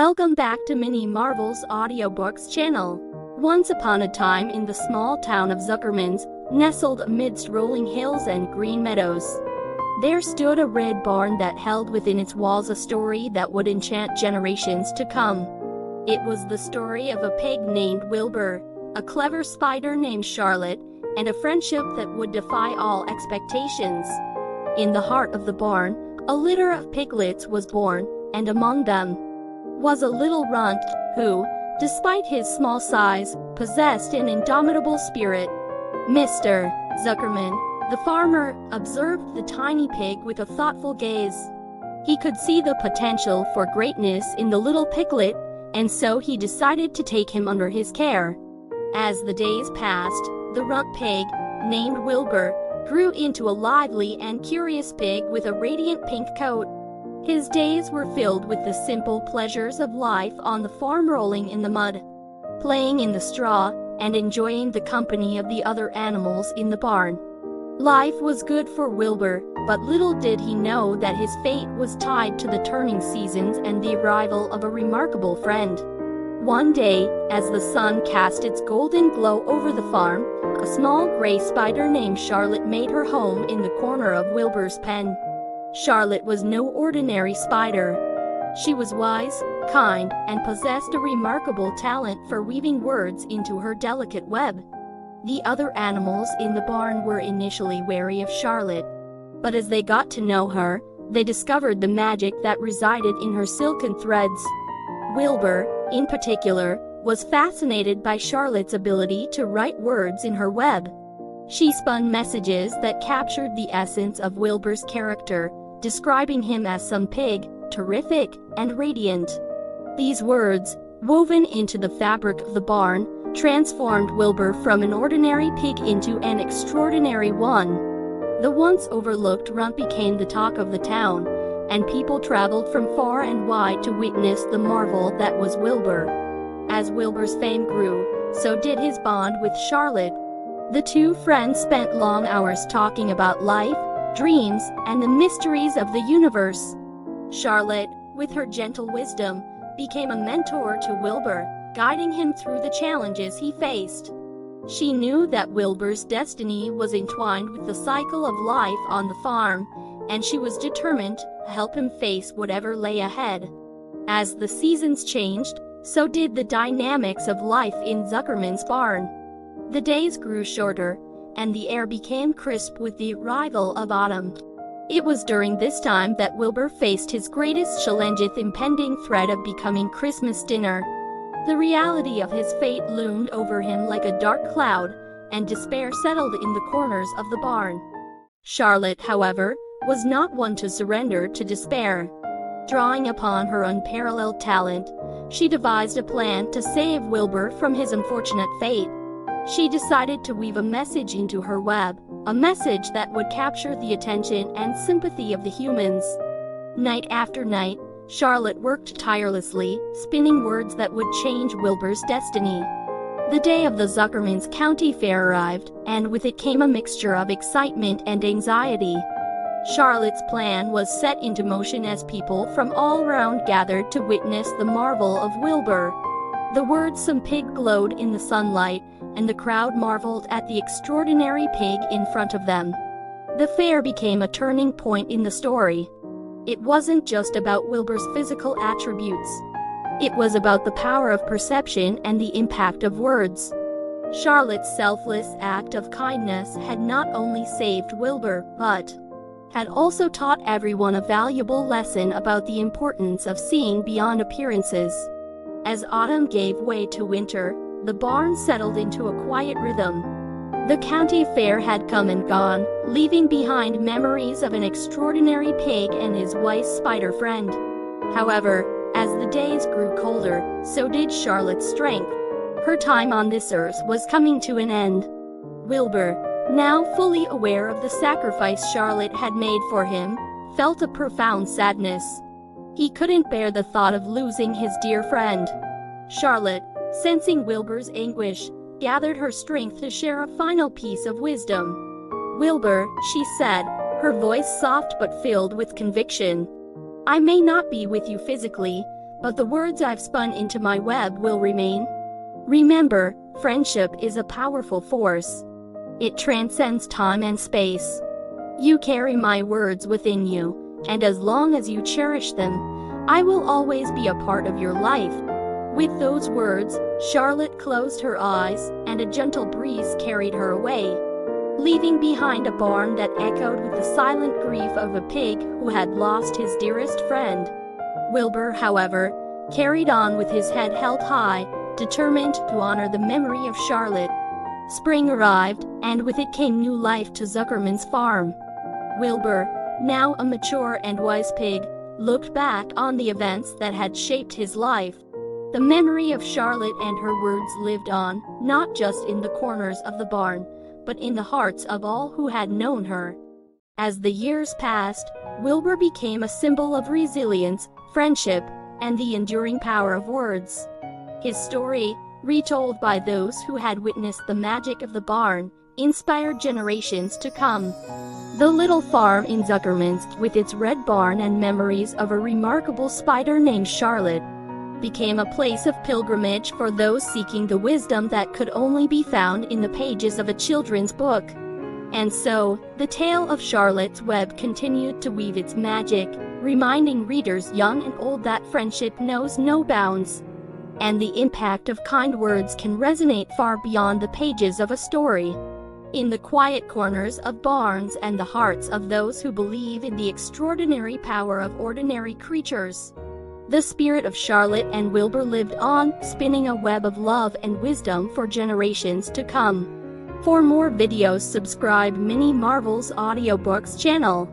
Welcome back to Mini Marvel's Audiobooks channel. Once upon a time in the small town of Zuckermans, nestled amidst rolling hills and green meadows, there stood a red barn that held within its walls a story that would enchant generations to come. It was the story of a pig named Wilbur, a clever spider named Charlotte, and a friendship that would defy all expectations. In the heart of the barn, a litter of piglets was born, and among them was a little runt who, despite his small size, possessed an indomitable spirit. Mr. Zuckerman, the farmer, observed the tiny pig with a thoughtful gaze. He could see the potential for greatness in the little piglet, and so he decided to take him under his care. As the days passed, the runt pig, named Wilbur, grew into a lively and curious pig with a radiant pink coat. His days were filled with the simple pleasures of life on the farm, rolling in the mud, playing in the straw, and enjoying the company of the other animals in the barn. Life was good for Wilbur, but little did he know that his fate was tied to the turning seasons and the arrival of a remarkable friend. One day, as the sun cast its golden glow over the farm, a small gray spider named Charlotte made her home in the corner of Wilbur's pen. Charlotte was no ordinary spider. She was wise, kind, and possessed a remarkable talent for weaving words into her delicate web. The other animals in the barn were initially wary of Charlotte, but as they got to know her, they discovered the magic that resided in her silken threads. Wilbur, in particular, was fascinated by Charlotte's ability to write words in her web. She spun messages that captured the essence of Wilbur's character, describing him as some pig, terrific, and radiant. These words, woven into the fabric of the barn, transformed Wilbur from an ordinary pig into an extraordinary one. The once overlooked runt became the talk of the town, and people traveled from far and wide to witness the marvel that was Wilbur. As Wilbur's fame grew, so did his bond with Charlotte. The two friends spent long hours talking about life, dreams, and the mysteries of the universe. Charlotte, with her gentle wisdom, became a mentor to Wilbur, guiding him through the challenges he faced. She knew that Wilbur's destiny was entwined with the cycle of life on the farm, and she was determined to help him face whatever lay ahead. As the seasons changed, so did the dynamics of life in Zuckerman's barn. The days grew shorter, and the air became crisp with the arrival of autumn. It was during this time that Wilbur faced his greatest challenge, the impending threat of becoming Christmas dinner. The reality of his fate loomed over him like a dark cloud, and despair settled in the corners of the barn. Charlotte, however, was not one to surrender to despair. Drawing upon her unparalleled talent, she devised a plan to save Wilbur from his unfortunate fate. She decided to weave a message into her web, a message that would capture the attention and sympathy of the humans. Night after night, Charlotte worked tirelessly, spinning words that would change Wilbur's destiny. The day of the Zuckermans County Fair arrived, and with it came a mixture of excitement and anxiety. Charlotte's plan was set into motion as people from all around gathered to witness the marvel of Wilbur. The words "some pig" glowed in the sunlight, and the crowd marveled at the extraordinary pig in front of them. The fair became a turning point in the story. It wasn't just about Wilbur's physical attributes. It was about the power of perception and the impact of words. Charlotte's selfless act of kindness had not only saved Wilbur, but had also taught everyone a valuable lesson about the importance of seeing beyond appearances. As autumn gave way to winter, the barn settled into a quiet rhythm. The county fair had come and gone, leaving behind memories of an extraordinary pig and his wise spider friend. However, as the days grew colder, so did Charlotte's strength. Her time on this earth was coming to an end. Wilbur, now fully aware of the sacrifice Charlotte had made for him, felt a profound sadness. He couldn't bear the thought of losing his dear friend. Charlotte, sensing Wilbur's anguish, gathered her strength to share a final piece of wisdom. "Wilbur," she said, her voice soft but filled with conviction, "I may not be with you physically, but the words I've spun into my web will remain. Remember, friendship is a powerful force. It transcends time and space. You carry my words within you, and as long as you cherish them, I will always be a part of your life." With those words, Charlotte closed her eyes, and a gentle breeze carried her away, leaving behind a barn that echoed with the silent grief of a pig who had lost his dearest friend. Wilbur, however, carried on with his head held high, determined to honor the memory of Charlotte. Spring arrived, and with it came new life to Zuckerman's farm. Wilbur, now a mature and wise pig, looked back on the events that had shaped his life. The memory of Charlotte and her words lived on, not just in the corners of the barn, but in the hearts of all who had known her. As the years passed, Wilbur became a symbol of resilience, friendship, and the enduring power of words. His story, retold by those who had witnessed the magic of the barn, inspired generations to come. The little farm in Zuckerman's, with its red barn and memories of a remarkable spider named Charlotte, became a place of pilgrimage for those seeking the wisdom that could only be found in the pages of a children's book. And so, the tale of Charlotte's Web continued to weave its magic, reminding readers young and old that friendship knows no bounds, and the impact of kind words can resonate far beyond the pages of a story. In the quiet corners of barns and the hearts of those who believe in the extraordinary power of ordinary creatures, the spirit of Charlotte and Wilbur lived on, spinning a web of love and wisdom for generations to come. For more videos, subscribe Mini Marvels Audiobooks channel.